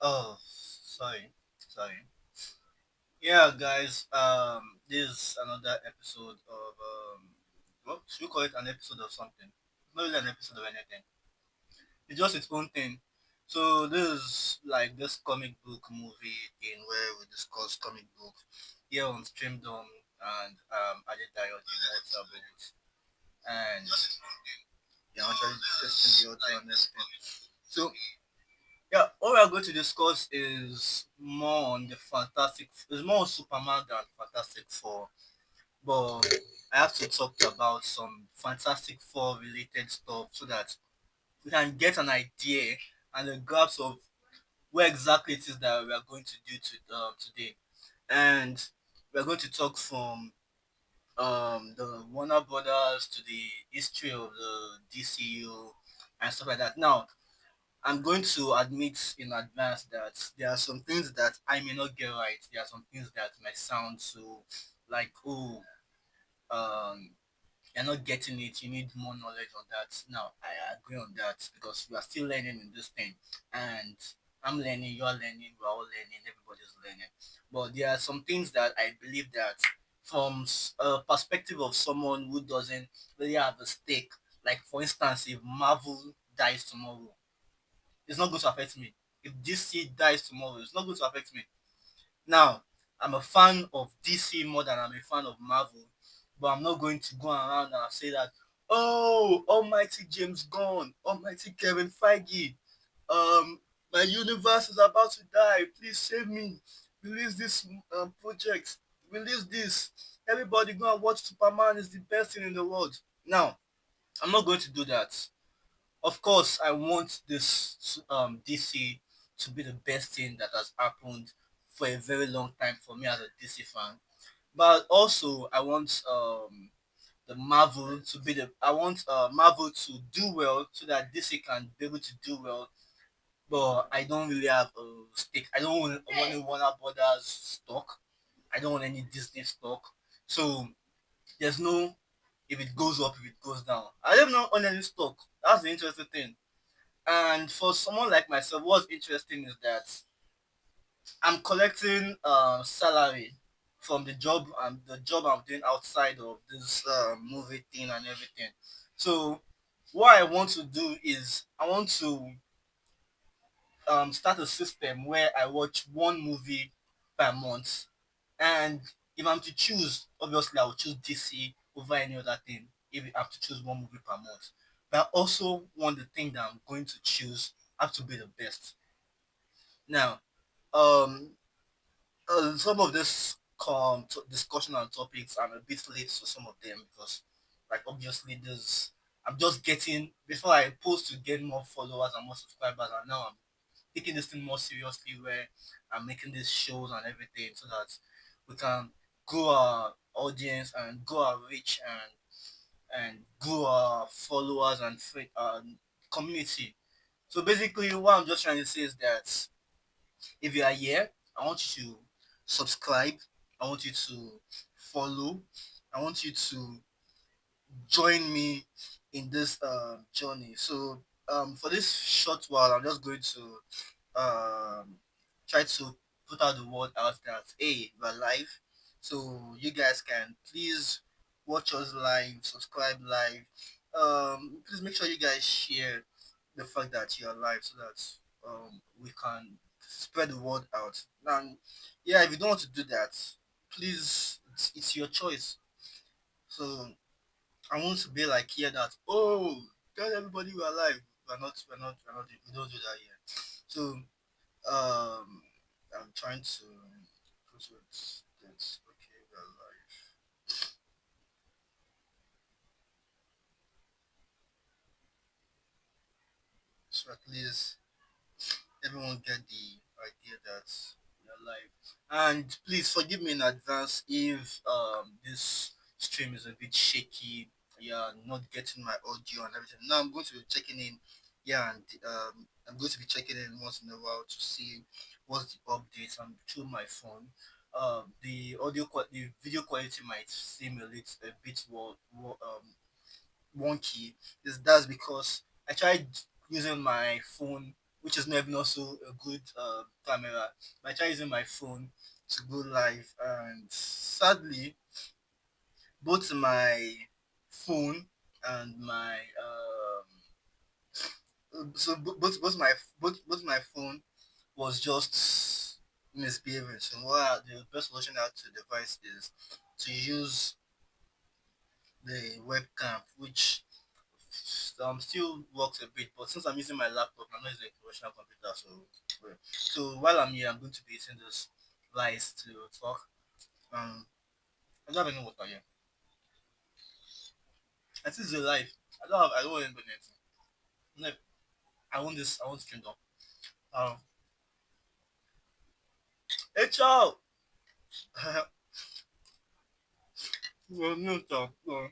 Oh, sorry. Yeah, guys. This is another episode of what should we call it? An episode of something? Not really an episode of anything. It's just its own thing. So this is like this comic book movie thing where we discuss comic book here on Streamdorm and Adedayo the Immortal Books and yeah, actually testing the audio and everything. So yeah, what we are going to discuss is more on the fantastic. It's more on Superman than Fantastic Four, but I have to talk about some Fantastic Four related stuff so that we can get an idea and a grasp of where exactly it is that we are going to do today. And we are going to talk from the Warner Brothers to the history of the DCU and stuff like that. Now, I'm going to admit in advance that there are some things that I may not get right. There are some things that might sound so like, oh, um, you're not getting it. You need more knowledge on that. Now, I agree on that because we are still learning in this thing, and I'm learning, you're learning, we're all learning, everybody's learning. But there are some things that I believe that from a perspective of someone who doesn't really have a stake, like for instance, if Marvel dies tomorrow, it's not going to affect me. If DC dies tomorrow, it's not going to affect me. Now, I'm a fan of DC more than I'm a fan of Marvel, but I'm not going to go around and say that, oh, Almighty James Gunn, Almighty Kevin Feige, um, my universe is about to die. Please save me. Release this project. Release this. Everybody go and watch Superman is the best thing in the world. Now, I'm not going to do that. Of course, I want this DC to be the best thing that has happened for a very long time for me as a DC fan. But also, I want the Marvel to be the. I want Marvel to do well so that DC can be able to do well. But I don't really have a stake. I don't want any Warner Brothers stock. I don't want any Disney stock. So there's no if it goes up, if it goes down. I don't know on any stock. That's the interesting thing. And for someone like myself, what's interesting is that I'm collecting salary from the job I'm doing outside of this movie thing and everything. So what I want to do is I want to start a system where I watch one movie per month, and if I'm to choose, obviously I will choose DC over any other thing if I have to choose one movie per month. But I also want the thing that I'm going to choose have to be the best. Now, um, some of this discussion and topics, I'm a bit late to some of them because, like, obviously, there's I'm just getting before I post to get more followers and more subscribers, and now I'm taking this thing more seriously where I'm making these shows and everything so that we can grow our audience and grow our reach and grow our followers and community. So basically, what I'm just trying to say is that if you are here, I want you to subscribe. I want you to follow. I want you to join me in this journey. So for this short while, I'm just going to try to put out the word out that hey, we're live. So you guys can please watch us live, subscribe live. Please make sure you guys share the fact that you're live so that we can spread the word out. And yeah, if you don't want to do that, please, it's your choice. So I want to be like here that oh, tell everybody we're alive. We don't do that yet. So I'm trying to put it okay, we're alive. So at least everyone get the idea that we're alive. And please forgive me in advance if this stream is a bit shaky. Yeah, not getting my audio and everything. Now I'm going to be checking in. Yeah, and I'm going to be checking in once in a while to see what's the updates and through my phone. The video quality might seem a bit wonky. That's because I tried using my phone which is maybe not so a good camera. I try using my phone to go live, and sadly, both my phone and my both my phone was just misbehaving. So what the best solution out to the device is to use the webcam, which still works a bit, but since I'm using my laptop, I'm not using a professional computer, so well. So while I'm here, I'm going to be using this lights to talk. I don't have any water here. I think it's a life. I don't want anybody anything. No, I want this. I want Streamdorm. Um, hey, ciao. Well, no talk. So,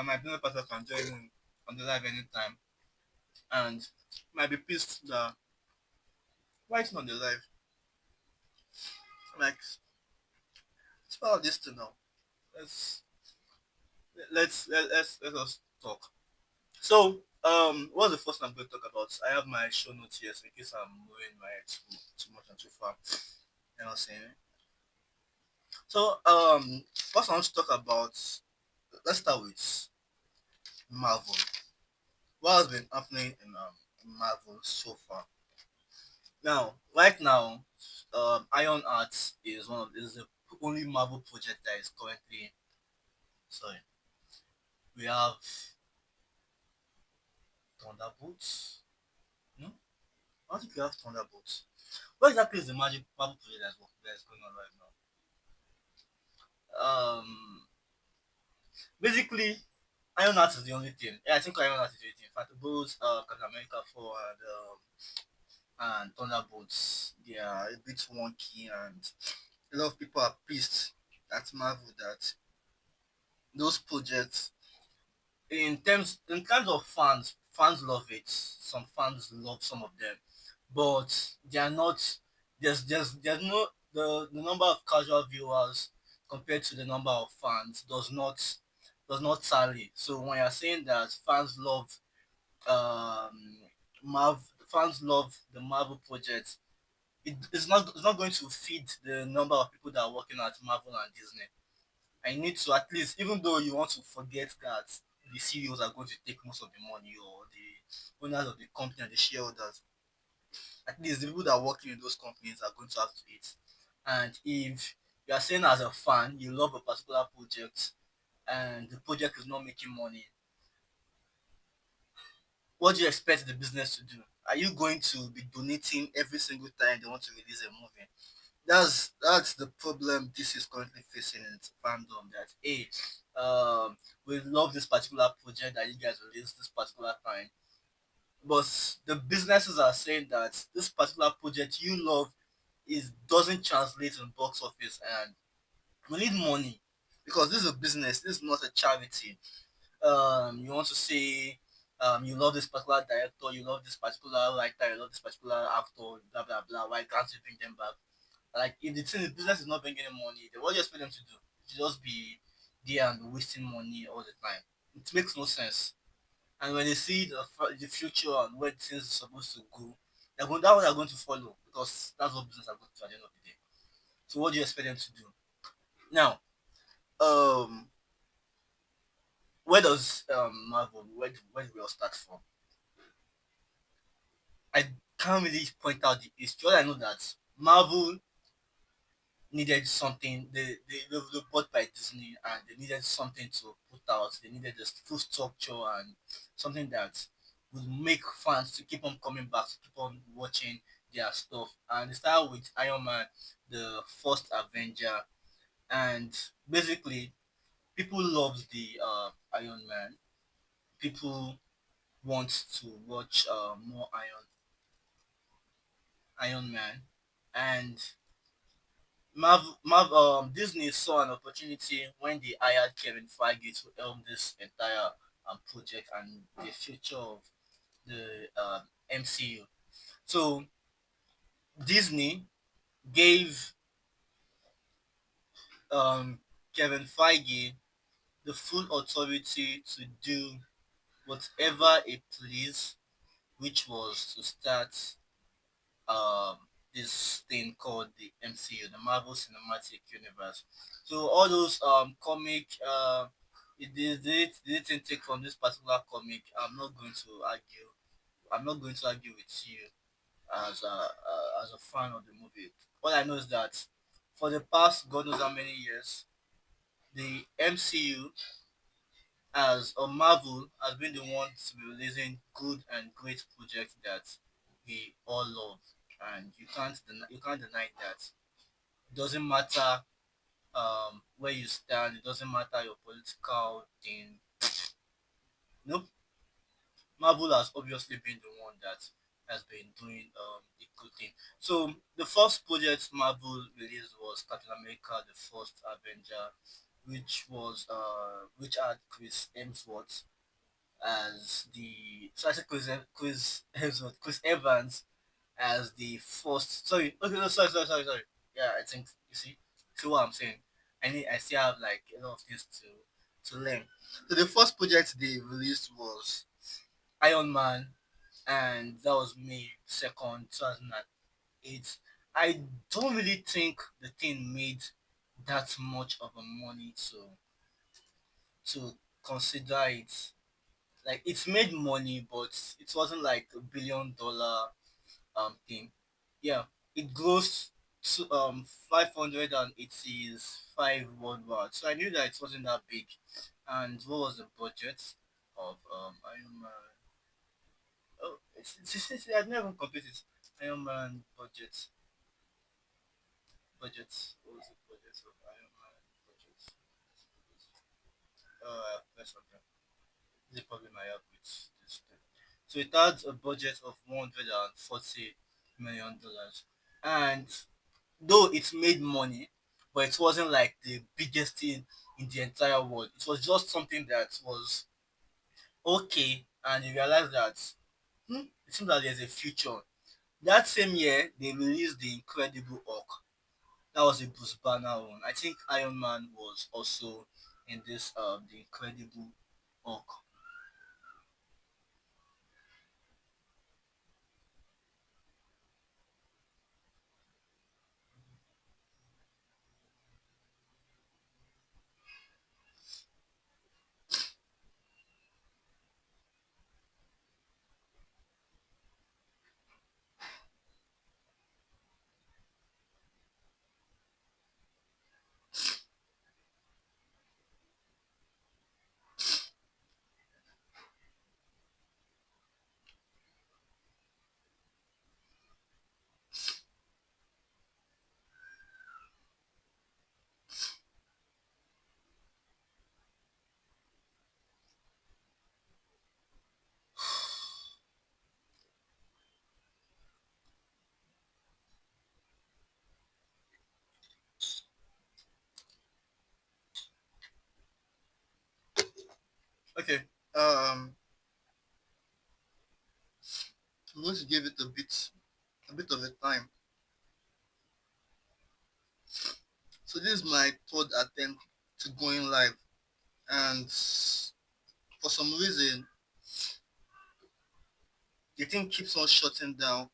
my business partner can join in on the live anytime, and might be pissed that why it's not on the live. Like, it's part of this thing now. Let's let us talk. So, what's the first I'm going to talk about? I have my show notes here, so in case I'm moving my head too much and too far. You know what I'm saying? So, first I want to talk about. Let's start with Marvel. What has been happening in Marvel so far? Now, right now, Iron Heart is the only Marvel project that is currently. Sorry, we have Thunderbolts. No, I don't think we have Thunderbolts. What exactly is the magic Marvel project that's going on right now? Basically, Iron Heart is the only thing. Yeah, I think Iron Heart is the only thing. In fact, both Captain America 4 and Thunderbolts, they are a bit wonky, and a lot of people are pissed at Marvel that those projects, in terms of fans love it. Some fans love some of them, but they are not. There's no the number of casual viewers compared to the number of fans does not tally. So when you're saying that um fans love the Marvel project, it's not going to feed the number of people that are working at Marvel and Disney. I need to, at least, even though you want to forget that the CEOs are going to take most of the money, or the owners of the company and the shareholders, at least the people that are working in those companies are going to have to eat. And if you are saying as a fan you love a particular project and the project is not making money, what do you expect the business to do? Are you going to be donating every single time they want to release a movie? That's the problem this is currently facing in its fandom. That, hey, we love this particular project that you guys released this particular time, but the businesses are saying that this particular project you love is doesn't translate in box office, and we need money because this is a business. This is not a charity. You want to say, you love this particular director, you love this particular writer, you love this particular actor, blah blah blah. Why can't you bring them back? Like, if the business is not bringing in money, then what do you expect them to do? To just be there and be wasting money all the time? It makes no sense. And when they see the future and where things are supposed to go, that's what they're going to follow, because that's what business are going to do at the end of the day. So what do you expect them to do? Now, um, where does Marvel, where do we all start from? I can't really point out the history. All I know that Marvel needed something. They bought by Disney, and they needed something to put out. They needed a full structure and something that would make fans to keep on coming back, to keep on watching their stuff. And they started with Iron Man, the first Avenger, and basically people loved the Iron Man. People want to watch more Iron Man, and Disney saw an opportunity when they hired Kevin Feige to helm this entire project and the future of the MCU. So Disney gave um, Kevin Feige the full authority to do whatever it pleased, which was to start. um this thing called the MCU, the Marvel Cinematic Universe. So all those comic it didn't take from this particular comic. I'm not going to argue with you as a fan of the movie. All I know is that for the past God knows how many years, the MCU as a Marvel has been the one to be releasing good and great projects that we all love, and you can't deny that. It doesn't matter where you stand. It doesn't matter your political thing. Nope. Marvel has obviously been the one that has been doing the good thing. So the first project Marvel released was Captain America: The First Avenger, which had Chris Hemsworth as the so I said Chris Hemsworth, Chris Evans as the first. Sorry, okay, no, sorry. Yeah, I think you see what I'm saying. I still have like a lot of things to learn. So the first project they released was Iron Man, and that was May 2nd, 2008. I don't really think the thing made that much of a money to consider it. Like it's made money, but it wasn't like $1 billion thing. Yeah, it grossed to 585 worldwide. So I knew that it wasn't that big. And what was the budget of Iron Man? Oh, I'd never completed Iron Man budget. What was the budget of Iron Man budget? That's something. This is probably my help with this thing. So it had a budget of $140 million, and though it made money, but it wasn't like the biggest thing in the entire world. It was just something that was okay, and you realize that it seems that there's a future. That same year, they released the Incredible Hulk. That was a Bruce Banner one. I think Iron Man was also in this the Incredible Hulk. Okay, I'm going to give it a bit of a time. So this is my third attempt to going live, and for some reason the thing keeps on shutting down,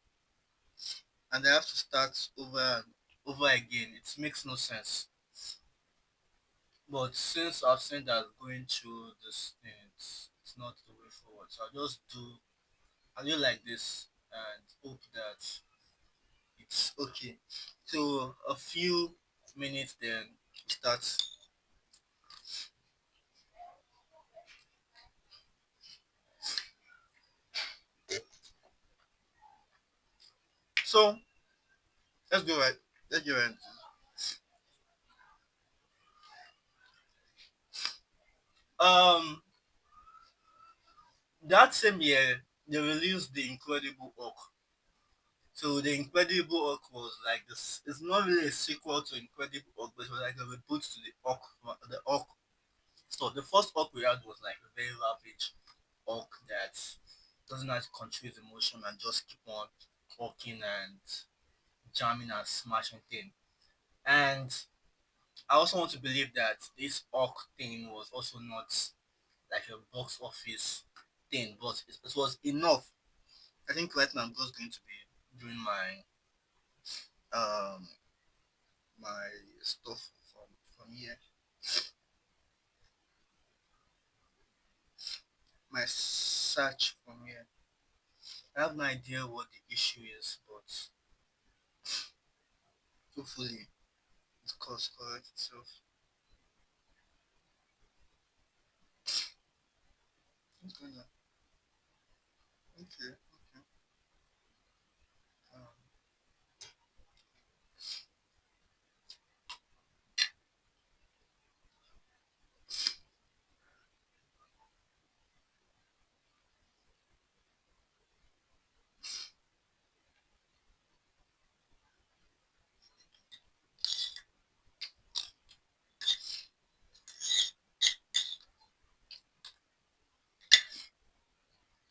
and I have to start over and over again. It makes no sense. But since I've seen that going through this thing, it's not the way forward. So I do like this and hope that it's okay. So a few minutes then starts. So let's go right. Let's go right. Um, that same year they released the Incredible Hulk. So the Incredible Hulk was like this. It's not really a sequel to Incredible Hulk, but it was like a reboot to the Hulk stuff. The first Hulk we had was like a very ravaged Hulk that doesn't have to control his emotion and just keep on walking and jamming and smashing thing. And I also want to believe that this Hulk thing was also not like a box office thing, but it was enough. I think right now God's going to be doing um my stuff from here, my search from here. I have no idea what the issue is, but hopefully it course correct itself. What's going on? Okay, okay. Um,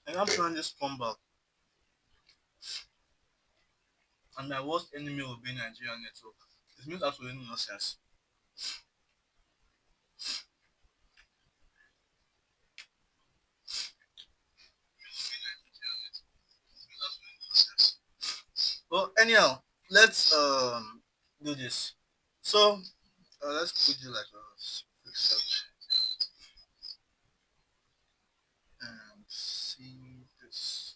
I am planning this comeback, and my worst enemy will be Nigerian network. It makes absolutely no sense. Well, anyhow, let's do this. So let's put you like a quick search and see this.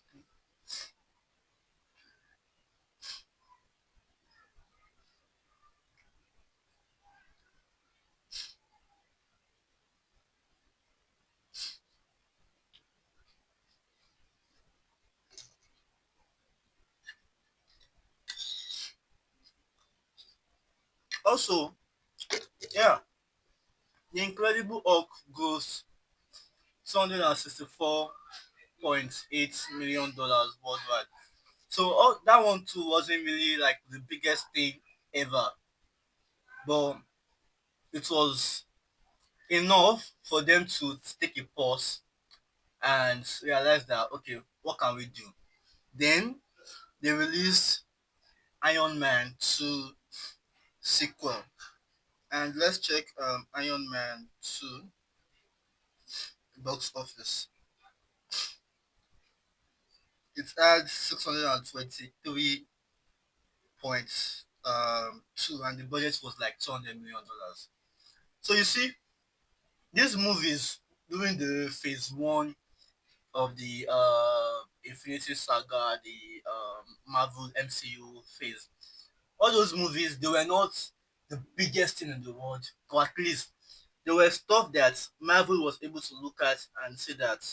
Also, yeah, the Incredible Hulk grossed $264.8 million worldwide. So that one too wasn't really like the biggest thing ever, but it was enough for them to take a pause and realize that okay, what can we do? Then they released Iron Man 2 sequel, and let's check Iron Man 2 box office. It had 623 points two, and the budget was like $200 million. So you see, these movies during the phase one of the Infinity Saga, the Marvel MCU phase, all those movies they were not the biggest thing in the world, but at least there were stuff that Marvel was able to look at and say that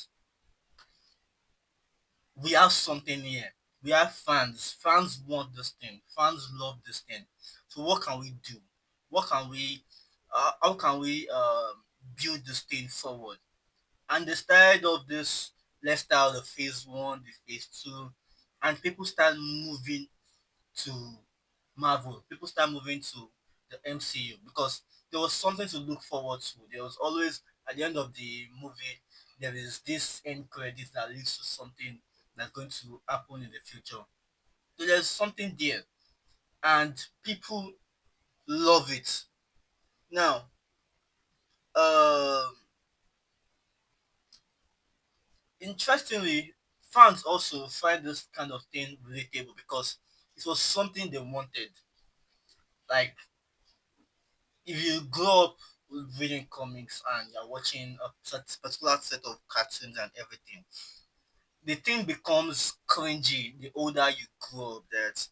we have something here. We have fans. Fans want this thing. Fans love this thing. So what can we do? What can we? How can we build this thing forward? And they started of this. Let's start the phase one, the phase two, and people start moving to Marvel. People start moving to the MCU because there was something to look forward to. There was always at the end of the movie there is this end credit that leads to something that's going to happen in the future. So there's something there, and people love it. Now, um, interestingly, fans also find this kind of thing relatable because it was something they wanted. Like if you grow up reading comics and you're watching a particular set of cartoons and everything, the thing becomes cringy the older you grow up that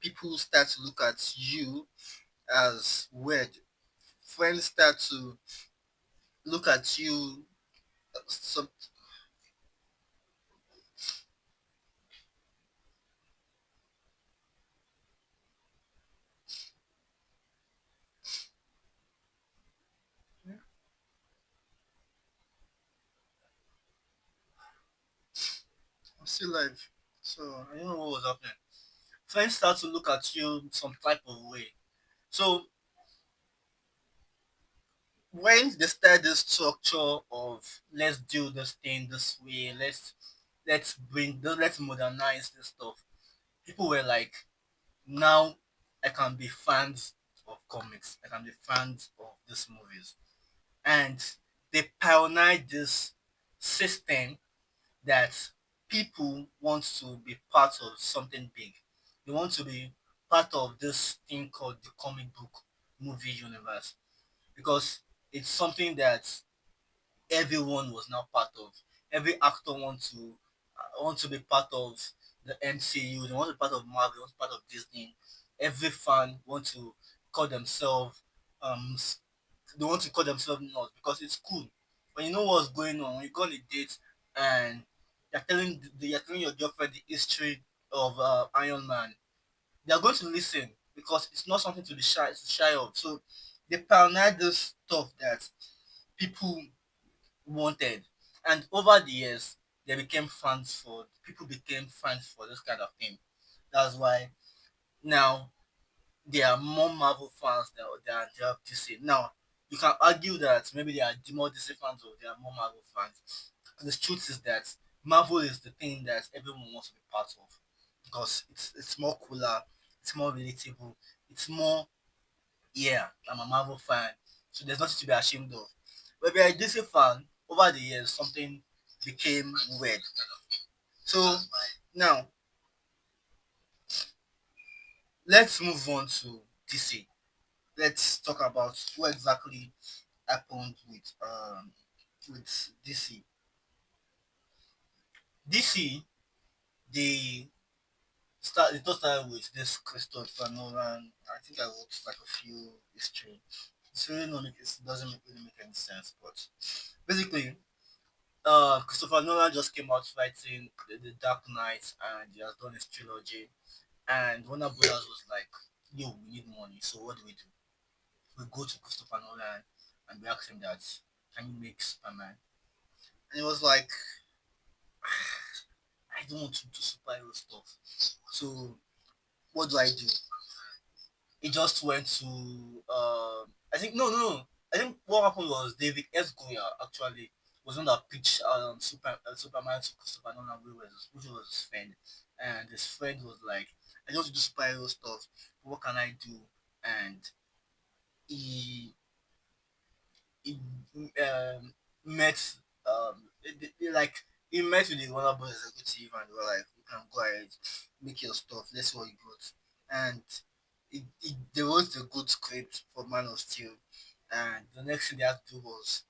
people start to look at you as weird. Friends start to look at you some I'm still live. So I don't know what was happening. Friends start to look at you some type of way. So when they start this structure of let's do this thing this way, let's modernize this stuff. People were like, now I can be fans of comics. I can be fans of these movies. And they pioneered this system that people want to be part of something big. They want to be part of this thing called the comic book movie universe because it's something that everyone was now part of. Every actor want to be part of the MCU. They want to be part of Marvel. They want to be part of Disney. Every fan want to call themselves um they want to call themselves not because it's cool. When you know what's going on, when you go on a date and you're telling your girlfriend the history of Iron Man, they are going to listen because it's not something to be shy of. So they pioneered this stuff that people wanted, and over the years, people became fans for this kind of thing. That's why now there are more Marvel fans than there are DC. Now, you can argue that maybe there are more DC fans or there are more Marvel fans. The truth is that Marvel is the thing that everyone wants to be part of because it's more cooler, it's more relatable, it's more, yeah, I'm a Marvel fan, so there's nothing to be ashamed of. But if you're a DC fan, over the years something became weird. So now let's move on to DC. Let's talk about what exactly happened with DC. DC they it all started with this Christopher Nolan. I think I wrote like a few history. It's really not make it doesn't really make any sense, but basically Christopher Nolan just came out writing the Dark Knight and he has done his trilogy. And Warner Brothers was like, yo, we need money. So what do? We go to Christopher Nolan and we ask him that, can you make Superman? And he was like, I don't want to do superhero stuff. So what do I do? He just went to, I think, no. I think what happened was David S. Goya actually was on that pitch Superman to Christopher Nolan, which was his friend. And his friend was like, I just do superhero stuff. What can I do? And he he met like he met with the Warner Bros. Executive and they were like, you can go ahead, make your stuff, let's see what you got. And they wrote the good script for Man of Steel. And the next thing they had to do was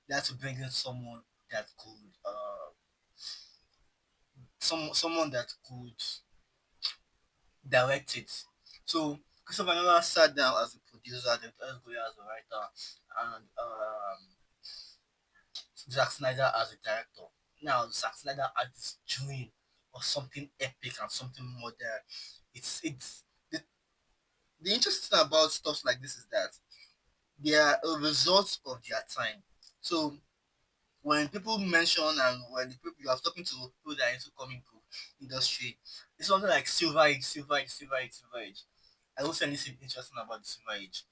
they had to bring in that could someone that could direct it. So Christopher Nolan sat down as a producer, then Let's go as a writer, and Zack Snyder as a director. Now Zack Snyder had this dream of something epic and something modern. It's the interesting thing about stuff like this is that they are a result of their time. So when people mention and when the people you are talking to people that are into comic book industry, it's something like Silver Age, Silver Age, Silver Age, Silver Age. I don't see anything interesting about the Silver Age.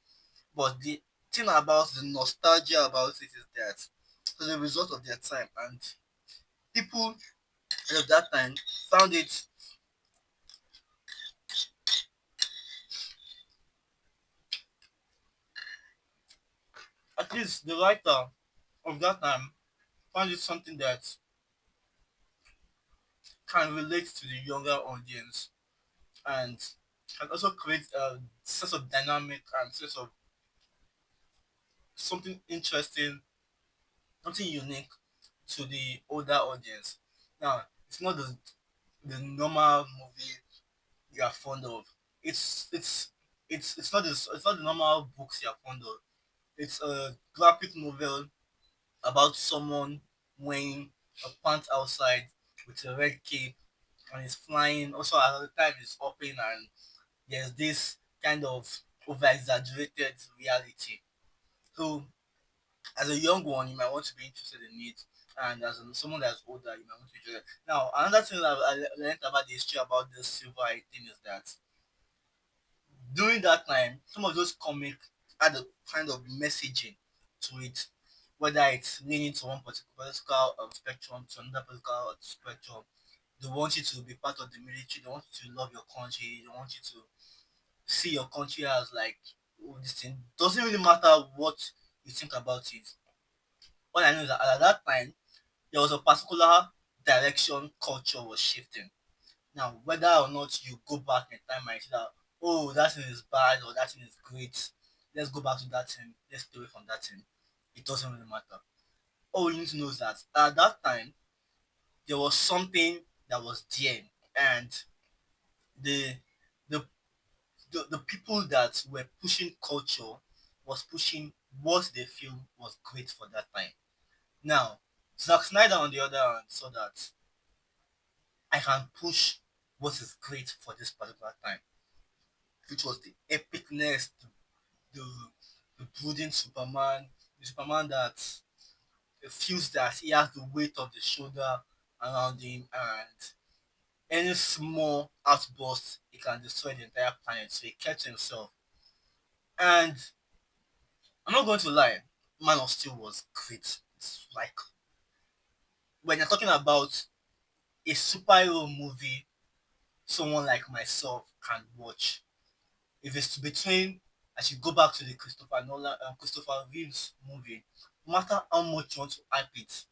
But the thing about the nostalgia about it is that it's a result of their time and people at that time found it, at least the writer of that time found it something that can relate to the younger audience and can also create a sense of dynamic and sense of something interesting, something unique to the older audience. Now, it's not the normal movie you are fond of. It's it's it's not the normal books you are fond of. It's a graphic novel about someone wearing a pants outside with a red cape and he's flying. Also, at the time, he's hopping and there's this kind of over exaggerated reality. So, as a young one, you might want to be interested in it, and someone that's older, you might want to be interested. Now, another thing that I learned about the history about this silver eye thing is that during that time, some of those comics had a kind of messaging to it, whether it's leaning to one particular political spectrum to another political spectrum. They want you to be part of the military. They want you to love your country. They want you to see your country as like, oh, this thing. Doesn't really matter what you think about it. All I know is that at that time there was a particular direction culture was shifting. Now, whether or not you go back in time and see that, oh, that thing is bad or that thing is great, let's go back to that thing, let's stay away from that thing. It doesn't really matter. All you need to know is that at that time, there was something that was there, and the the the people that were pushing culture was pushing what they feel was great for that time. Now, Zack Snyder on the other hand saw that I can push what is great for this particular time, which was the epicness, the, the brooding Superman, the Superman that feels that he has the weight of the shoulder around him, and any small outburst he can destroy the entire planet. So he kept to himself. And I'm not going to lie, Man of Steel was great. It's like when you're talking about a superhero movie, someone like myself can watch. If it's between, I should go back to the Christopher Reeves movie. No matter how much you want to hype it,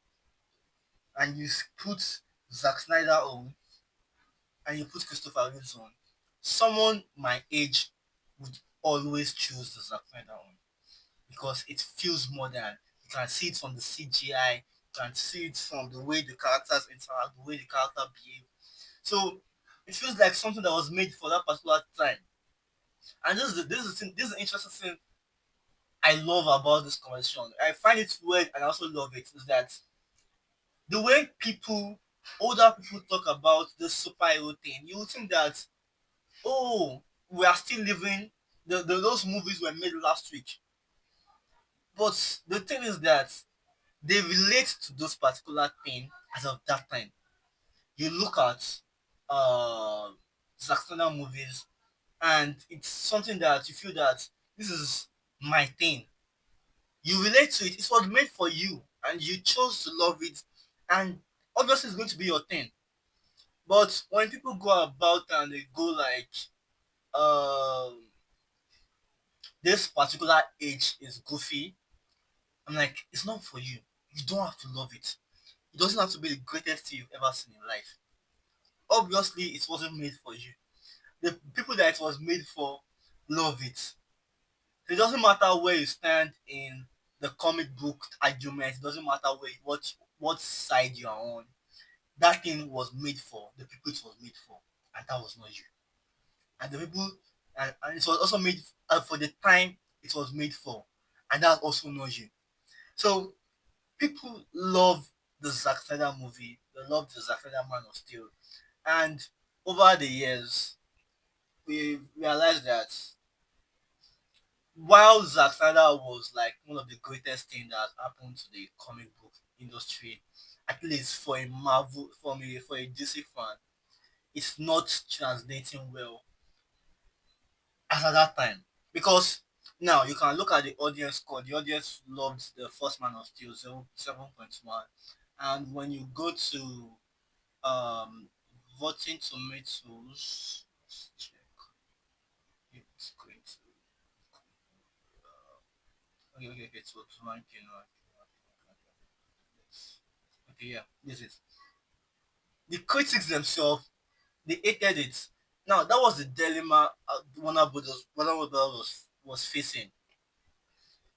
and you put Zack Snyder on, and you put Christopher Reeves on, someone my age would always choose the Zack Snyder one because it feels modern. You can see it from the CGI, you can see it from the way the characters interact, the way the character behave. So it feels like something that was made for that particular time. And this is the interesting thing I love about this conversation. I find it weird and I also love it is that the way older people talk about this superhero thing, you would think that, oh, we are still living, those movies were made last week. But the thing is that they relate to those particular thing as of that time. You look at uh Zack Snyder movies and it's something that you feel that this is my thing. You relate to it. It was made for you and you chose to love it, and obviously it's going to be your thing. But when people go about and they go like um this particular age is goofy, I'm like, it's not for you. You don't have to love it. It doesn't have to be the greatest thing you've ever seen in life. Obviously, it wasn't made for you. The people that it was made for love it. It doesn't matter where you stand in the comic book argument. It doesn't matter what side you are on. That thing was made for the people it was made for, and that was not you. And the people, and it was also made for the time it was made for, and that's also not you. So people love the Zack Snyder movie. They love the Zack Snyder Man of Steel, and over the years, we realized that while Zack Snyder was like one of the greatest things that happened to the comic book industry, at least for a Marvel, for a DC fan, it's not translating well as at that time. Because now you can look at the audience score. The audience loved the first Man of Steel 7.1, and when you go to um voting tomatoes, let's check. It's going to okay, so it's ranking. Yes. Okay, yeah, this is the critics themselves. They hated it. Now that was the dilemma Warner Brothers was facing.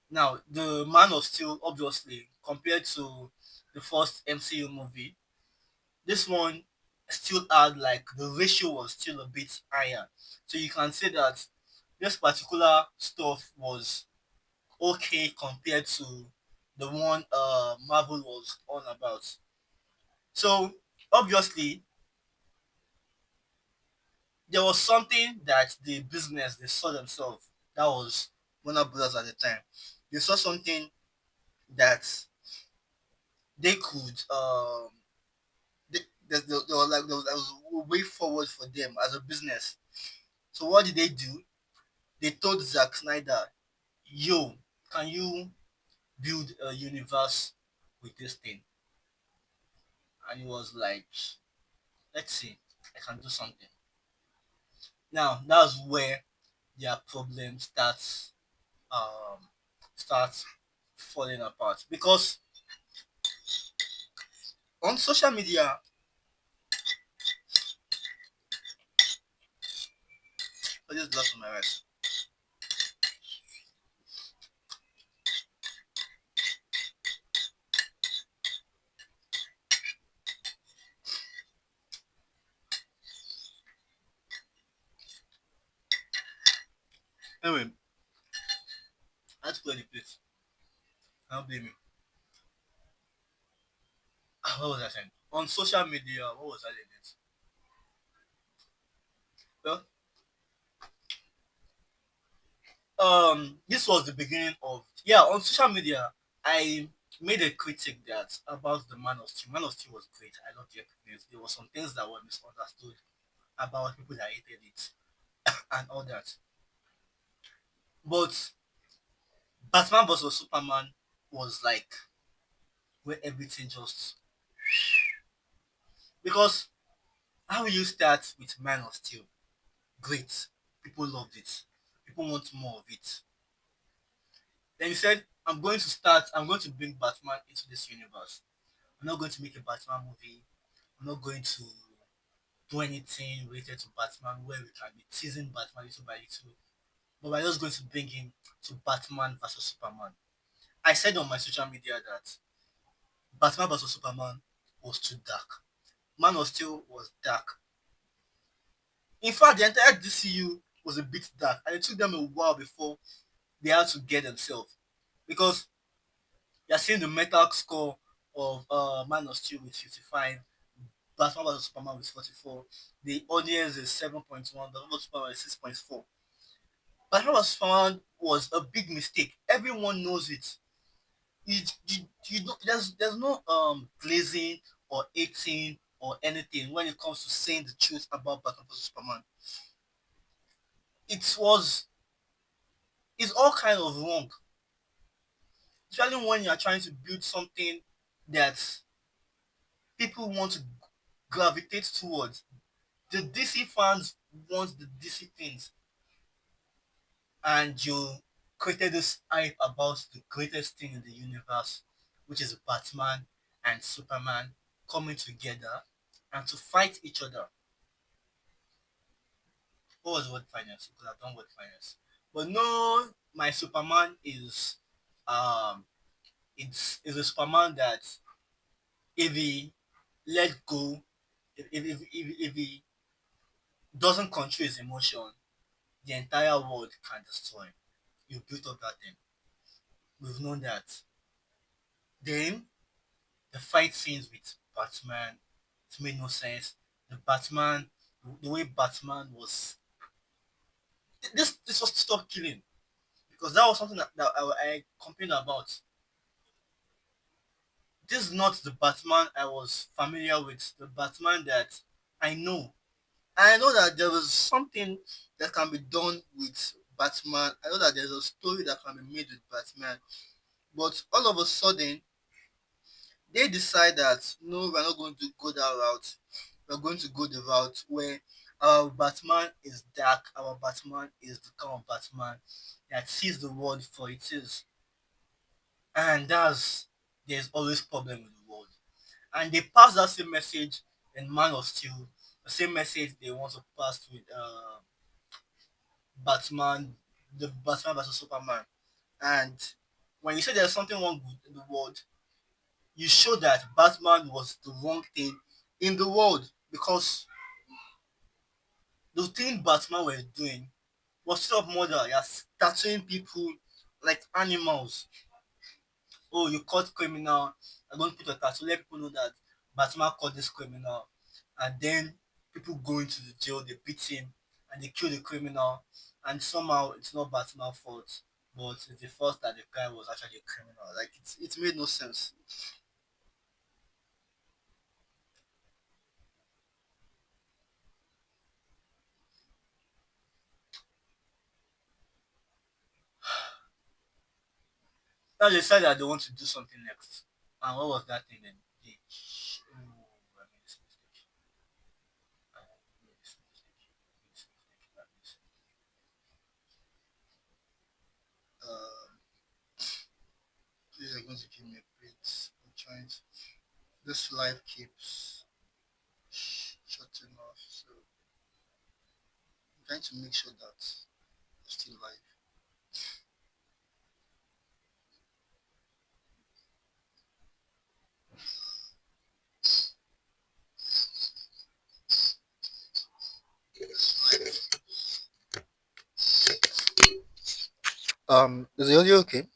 Now the Man of Steel, obviously, compared to the first MCU movie, this one still had like the ratio was still a bit higher. So you can say that this particular stuff was okay compared to the one Marvel was on about. So obviously there was something that the business they saw themselves. That was Warner Brothers at the time. They saw something that they could they were like there was a way forward for them as a business. So what did they do? They told Zack Snyder, "Yo, can you build a universe with this thing?" And he was like, "Let's see, I can do something." Now that's where their problem starts falling apart because on social media this is the last of my rice. Anyway, I had to clear the plate. Don't blame me. What was I saying? On social media, what was I saying? Well, this was the beginning of, yeah, on social media. I made a critic that about the Man of Steel. Man of Steel was great. I loved the epic. There were some things that were misunderstood about people that hated it and all that. But Batman vs Superman was like where everything just, because how will you start with Man of Steel? Great, people loved it. People want more of it. Then he said, I'm going to bring Batman into this universe. I'm not going to make a Batman movie. I'm not going to do anything related to Batman where we can be teasing Batman little by little. But we're just going to bring him to Batman versus Superman. I said on my social media that Batman versus Superman was too dark. Man of Steel was dark. In fact, the entire DCU was a bit dark, and it took them a while before they had to get themselves. Because you're seeing the metal score of Man of Steel with 55, Batman vs Superman with 44. The audience is 7.1, Batman vs Superman is 6.4. Batman vs Superman was a big mistake. Everyone knows it. You know, there's no glazing or hating or anything when it comes to saying the truth about Batman vs Superman. It was it's all kind of wrong, especially when you're trying to build something that people want to gravitate towards. The DC fans want the DC things, and you created this hype about the greatest thing in the universe, which is Batman and Superman coming together and to fight each other. What was word finance? You could have done word finance. But no, my Superman um is a Superman that if he let go, if he doesn't control his emotion, the entire world can destroy him. You built up that thing. We've known that. Then the fight scenes with Batman, it made no sense. The way Batman was, this was to stop killing, because that was something that I complained about. This is not the Batman I was familiar with. The Batman that I know. I know that there was something that can be done with Batman. I know that there's a story that can be made with Batman. But all of a sudden, they decide that no, we're not going to go that route. We're going to go the route where our Batman is dark, our Batman is the kind of Batman that sees the world for it is. And there's always problem with the world. And they pass that same message in Man of Steel, the same message they want to pass with Batman, the Batman versus Superman. And when you say there's something wrong with the world, you show that Batman was the wrong thing in the world, because the thing Batman was doing was straight up murder. You're tattooing people like animals. Oh, you caught criminal. I'm going to put a tattoo. Let people know that Batman caught this criminal. And then people go into the jail, they beat him, and they kill the criminal. And somehow it's not Batman's fault, but it's the fault that the guy was actually a criminal. Like, it made no sense. Now they said that they want to do something next. And what was that thing then? Oh, I made this mistake. I made this mistake. I made this mistake. I made this. Um, Please are going to give me a bit. I'm trying to. This life keeps shutting off. So trying to make sure that I'm still alive. Is the audio okay?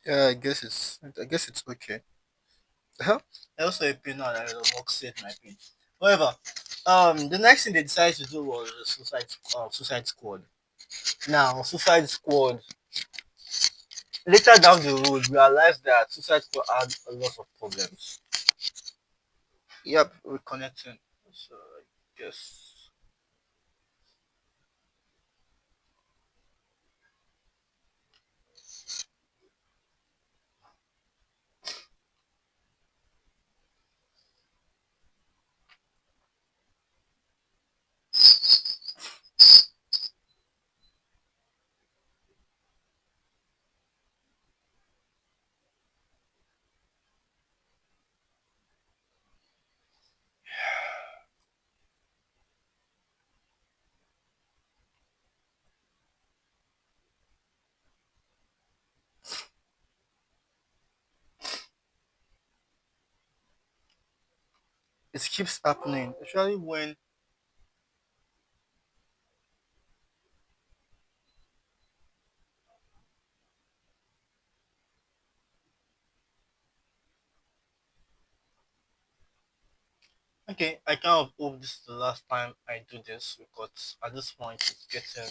Yeah, I guess it's okay. Huh? I also a pin now that I work safe my pin. However, the next thing they decided to do was the suicide squad. Now, suicide squad. Later down the road, realized that suicide squad had a lot of problems. Yep, reconnecting. So I guess it keeps happening, especially when okay, I kind of hope this is the last time I do this because at this point it's getting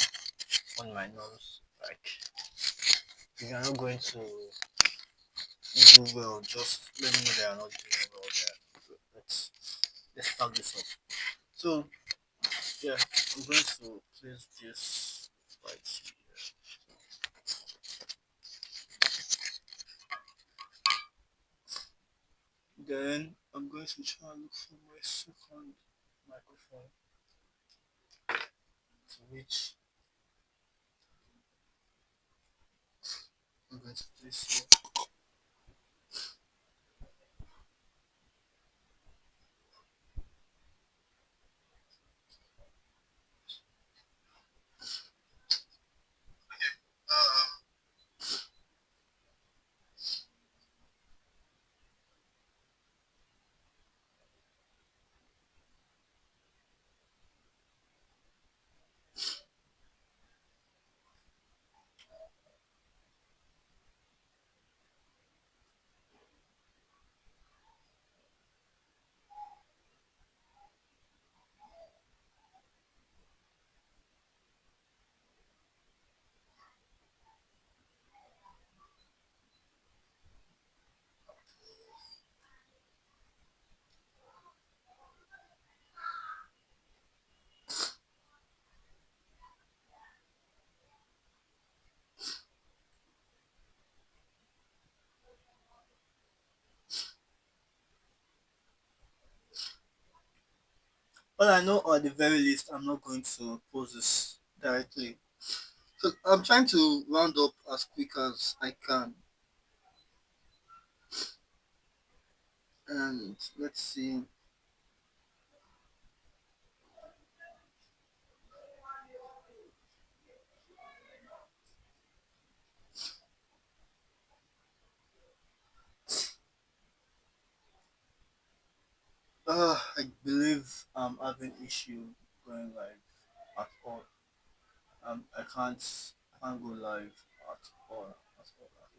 on my nerves. Like if you're not going to do well, just let me know that you're not doing well there. Let's start this up. So yeah, I'm going to place this right here. Then I'm going to try and look for my second microphone to which I'm going to place here. Well, I know at the very least I'm not going to pose this directly. So I'm trying to round up as quick as I can. And let's see. I believe I'm having issue going live at all. I can't go live at all. At all.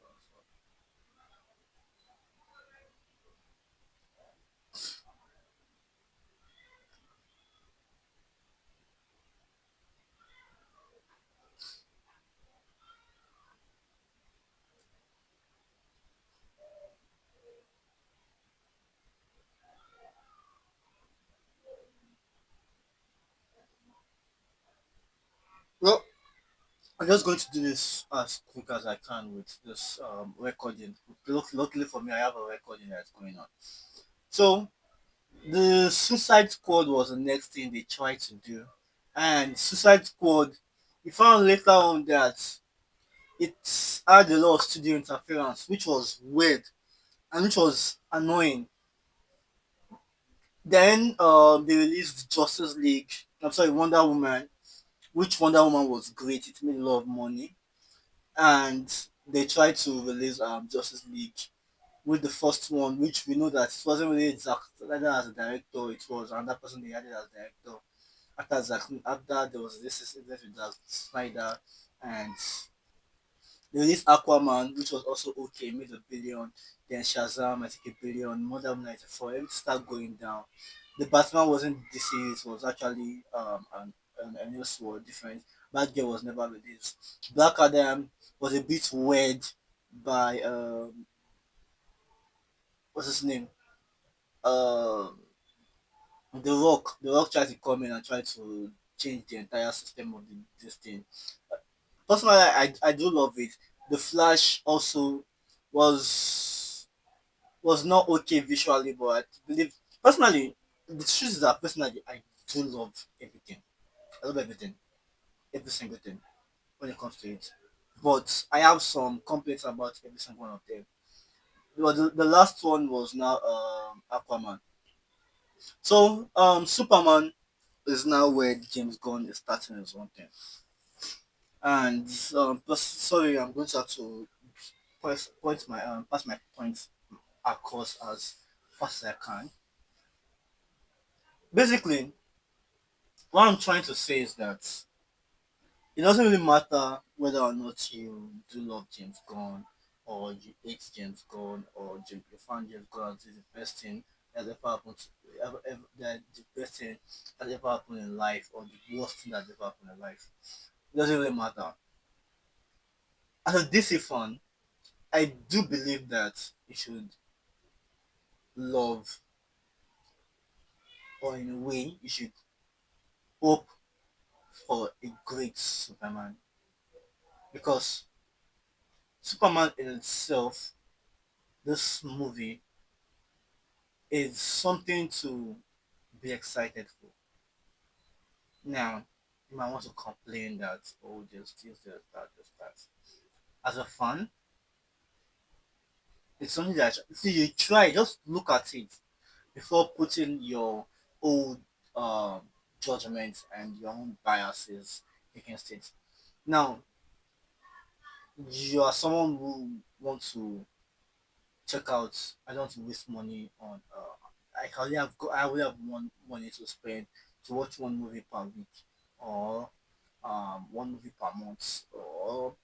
I'm just going to do this as quick as I can with this recording. Luckily for me, I have a recording that's going on. So the Suicide Squad was the next thing they tried to do, and Suicide Squad, we found later on that it had a lot of studio interference, which was weird and which was annoying. Then they released Justice League. I'm sorry, Wonder Woman, which Wonder Woman was great. It made a lot of money, and they tried to release Justice League with the first one, which we know that it wasn't really Zack Snyder as a director. It was another person they added as director. After there was this incident with Zack Snyder, and they released Aquaman, which was also okay, made a billion. Then Shazam, I think a billion. Modern 94, everything started going down. The Batman wasn't DC, it was actually an else was different. Batgirl was never released. Black Adam was a bit weird by what's his name? Um The Rock tried to come in and try to change the entire system of this thing. Personally, I do love it. The Flash also was was not okay visually, but I believe personally the truth is that personally I do love everything. I love everything, every single thing when it comes to it. But I have some complaints about every single one of them. Well, the last one was now Aquaman. So Superman is now where James Gunn is starting his own thing. And sorry, I'm going to have to pass my points across as fast as I can. Basically, what I'm trying to say is that it doesn't really matter whether or not you do love James Gunn or you hate James Gunn or you find James Gunn as the best thing that ever happened that the best thing that ever happened in life or the worst thing that ever happened in life. It doesn't really matter. As a DC fan, I do believe that you should love, or in a way you should hope for a great Superman, because Superman in itself, this movie, is something to be excited for. Now, you might want to complain that, oh, there's that, there's that. As a fan, it's something that see you try, just look at it before putting your own judgments and your own biases against it. Now, you are someone who wants to check out. I don't want to waste money on. I only have one money to spend to watch one movie per week, or one movie per month, or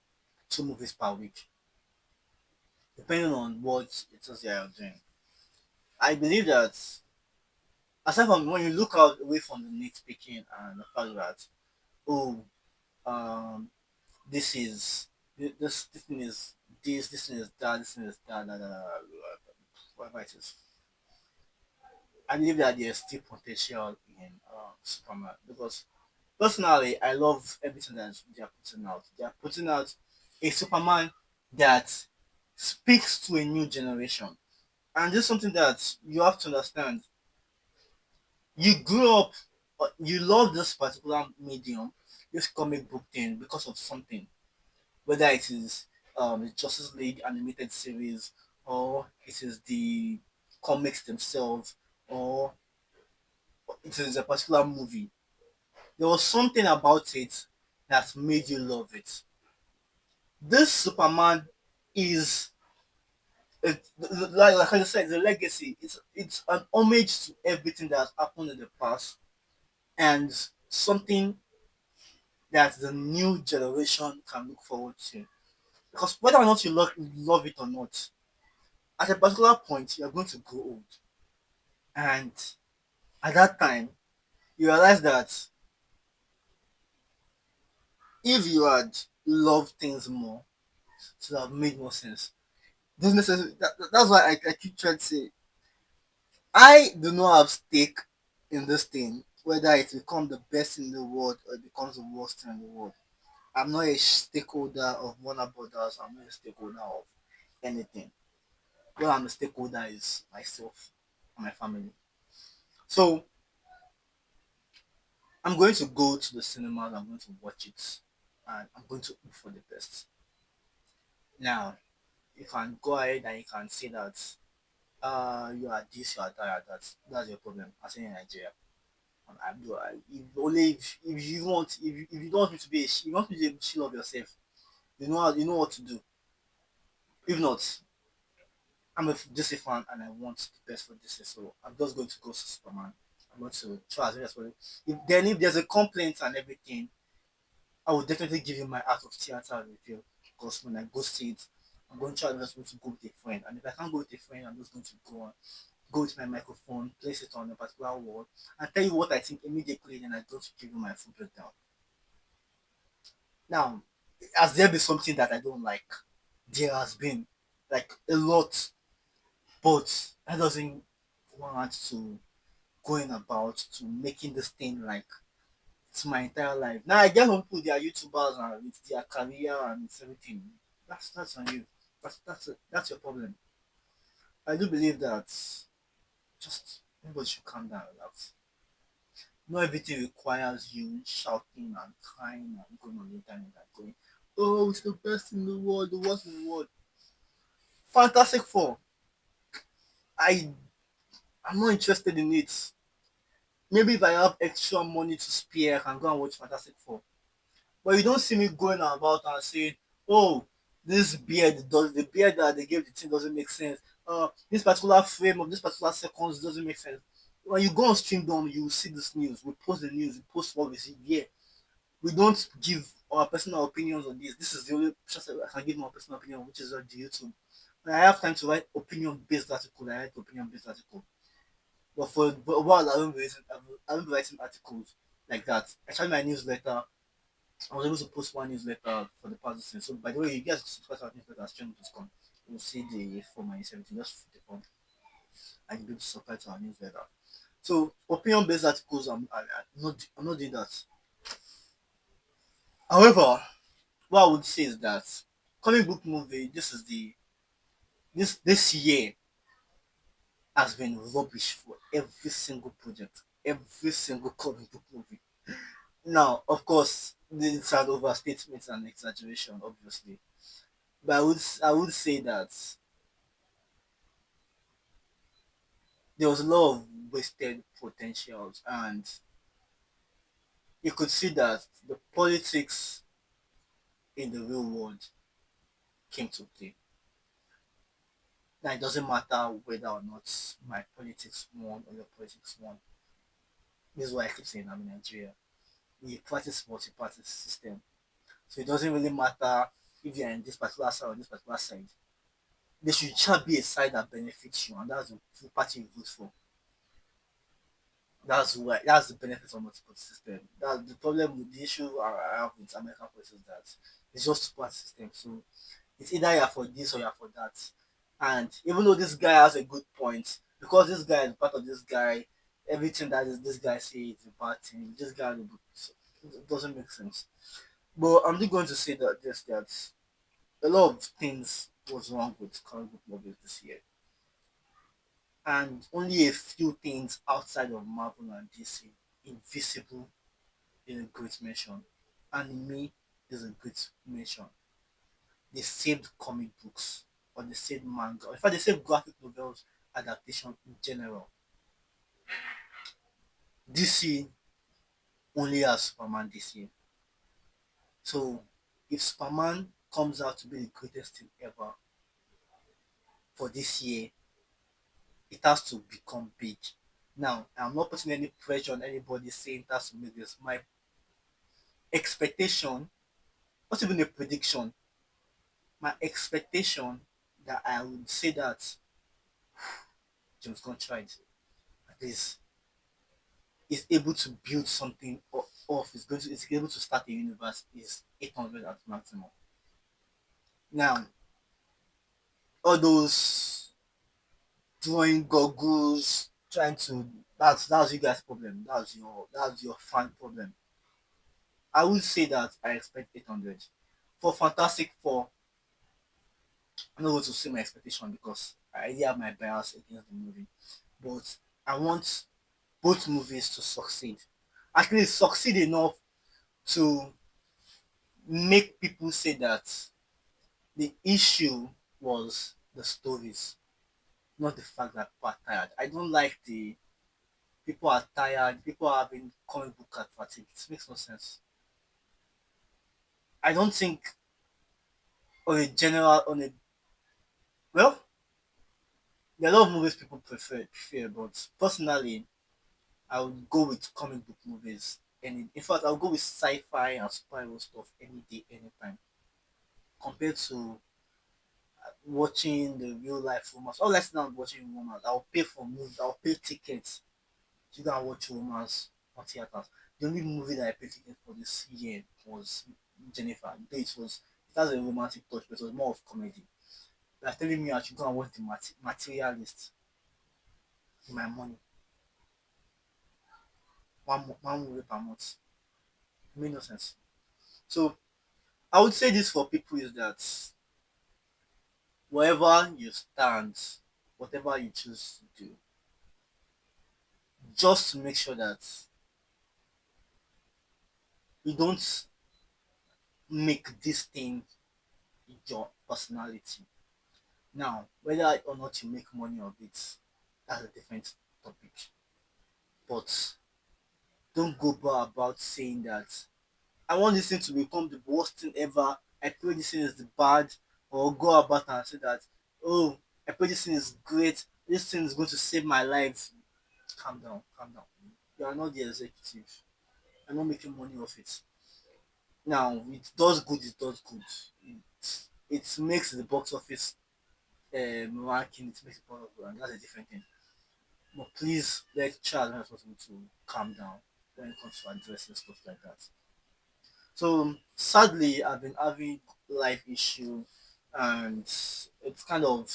two movies per week, depending on what it is they are doing. I believe that aside from when you look out away from the nitpicking and the fact that, oh, um this is this thing is this thing is that, this thing is that, whatever it is. I believe that there's still potential in Superman, because personally I love everything that they are putting out. They are putting out a Superman that speaks to a new generation, and this is something that you have to understand. You grew up, you love this particular medium, this comic book thing, because of something, whether it is the Justice League animated series, or it is the comics themselves, or it is a particular movie. There was something about it that made you love it. This Superman is, like I said, it's a legacy. It's an homage to everything that has happened in the past, and something that the new generation can look forward to. Because whether or not love it or not, at a particular point, you're going to grow old. And at that time, you realize that if you had loved things more, it would have made more sense. Doesn't necessarily, that's why I keep trying to say, I do not have stake in this thing, whether it becomes the best in the world or it becomes the worst thing in the world. I'm not a stakeholder of Warner Brothers. I'm not a stakeholder of anything. What I'm a stakeholder is myself and my family. So I'm going to go to the cinemas. I'm going to watch it, and I'm going to hope for the best. Now, you can go ahead and you can say that you are this, you are that, that's your problem. I say in Nigeria. If only if you want if you don't want me to be you want me to be a shield of yourself, you know what to do. If not, I'm a DC fan and I want the best for DC, so I'm just going to go to Superman. I'm going to try as much as possible. If there's a complaint and everything, I will definitely give you my art of theater review, because when I go see it, I'm going to try just to go with a friend. And if I can't go with a friend, I'm just going to go with my microphone, place it on a particular wall, and tell you what I think immediately, and I don't give you my full breakdown. Now, has there been something that I don't like? There has been, like, a lot, but that doesn't want to going about to making this thing like it's my entire life. Now I get some people they are YouTubers and it's their career and it's everything. That's on you. That's your problem. I do believe that just everybody should calm down, relax. Not everything requires you shouting and crying and going on the internet and going, oh, it's the best in the world, the worst in the world. Fantastic Four. I I'm not interested in it. Maybe if I have extra money to spare, I can go and watch Fantastic Four. But you don't see me going about and saying, oh, this beard does the beard that they gave the team doesn't make sense. This particular frame of this particular seconds doesn't make sense. When you go on Streamdorm, you will see this news. We post the news, we post what we see. Yeah, we don't give our personal opinions on this. This is the only just I can give my personal opinion, which is on the YouTube. When I have time to write opinion-based article, I write opinion-based article. But for a while, I don't be writing articles like that. I tried my newsletter. I was able to post one newsletter for the past season. So by the way, you guys subscribe to our newsletter at stream.com. You'll see the form and 17. Just fill the form and you'll be able to subscribe to our newsletter. So opinion based articles, I'm not doing that. However, what I would say is that comic book movie, this year has been rubbish for every single project, every single comic book movie. Now, of course, it's an overstatement and exaggeration, obviously. But I would say that there was a lot of wasted potentials, and you could see that the politics in the real world came to play. Now it doesn't matter whether or not my politics won or your politics won. This is why I keep saying I'm in Nigeria. We practice multi-party system, so it doesn't really matter if you're in this particular side or this particular side. There should just be a side that benefits you, and that's the party you vote for. That's the benefit of multiple system. That's the problem with the issue I have with American politics is that it's just two party system. So it's either you're for this or you're for that. And even though this guy has a good point, because this guy is part of this guy, everything that is this guy say is a bad thing. This guy is a good, so it doesn't make sense. But I'm just going to say that a lot of things was wrong with comic book movies this year. And only a few things outside of Marvel and DC, invisible is a great mention. Anime is a great mention. They saved comic books or they saved manga. In fact, they saved graphic novels adaptation in general. DC only has Superman this year. So if Superman comes out to be the greatest thing ever for this year, it has to become big. Now, I'm not putting any pressure on anybody saying it has to make this. My expectation, not even a prediction, my expectation that I would say that James Gunn tried at least is able to build something off, is able to start a universe is 800 at maximum. Now, all those drawing goggles, trying to that's you guys' problem. That's your fan problem. I would say that I expect 800. For Fantastic Four, I'm not going to say my expectation because I already have my bias against the movie. But I want both movies to succeed. At least succeed enough to make people say that the issue was the stories, not the fact that people are tired. I don't like the people are tired, people are having comic book card fatigue. It makes no sense. I don't think on a well, there are a lot of movies people prefer, but personally, I would go with comic book movies. And in fact, I'll go with sci-fi and superhero stuff any day, anytime, compared to watching the real life romance. All less than watching romance, I'll pay for movies. I'll pay tickets to go and watch romance on theaters. The only movie that I paid ticket for this year was Jennifer. Though it has a romantic touch, but it was more of comedy. They're telling me I should go and watch the materialist in my money. One movie per month. It made no sense. So I would say this for people is that wherever you stand, whatever you choose to do, just to make sure that you don't make this thing your personality. Now, whether or not you make money of it, that's a different topic. But don't go about saying that I want this thing to become the worst thing ever. I pray this thing is the bad, or go about and say that, oh, I pray this thing is great. This thing is going to save my life. Calm down, calm down. You are not the executive. You're not making money off it. Now, it does good, it does good. It makes the box office ranking, it makes it possible, and that's a different thing. But please let child help us to calm down when it comes to addressing stuff like that. So sadly, I've been having life issue, and it's kind of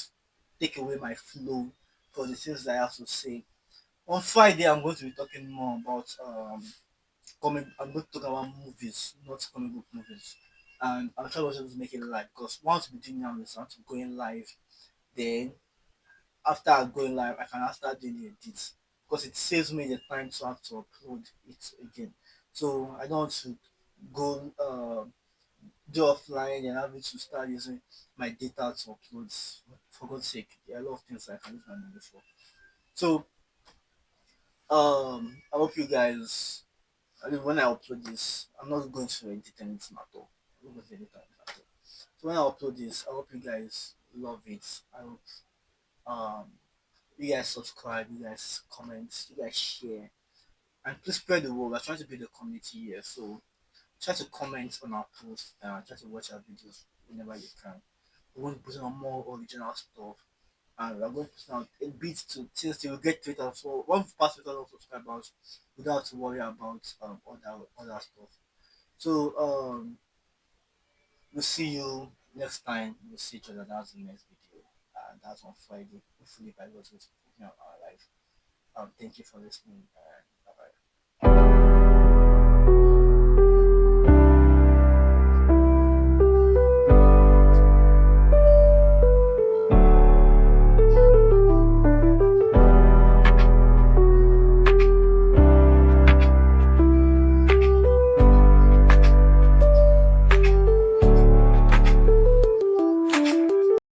take away my flow for the things that I have to say. On Friday, I'm going to be talking more about I'm going to talk about movies, not comic book movies. And I'm trying also to make it live because once we do now is to going live, then after going live, I can start doing the edits because it saves me the time to have to upload it again. So I don't want to go do offline and having to start using my data to upload. For God's sake, there are a lot of things I can use my money for. So I hope you guys. I mean, when I upload this, I'm not going to edit anything at all. I'm not going to edit anything at all. So when I upload this, I hope you guys love it. I hope um you guys subscribe, you guys comment, you guys share, and please spread the word. We're trying to build a community here, so try to comment on our posts, try to watch our videos whenever you can. We're going to put on more original stuff, and we're going to put on a bit to since you will get Twitter. So once we pass 2000 subscribers, we don't have to worry about other stuff. So we'll see you next time. We'll see each other. That's the next video. That's on Friday. Hopefully, by God's grace, our life. Thank you for listening.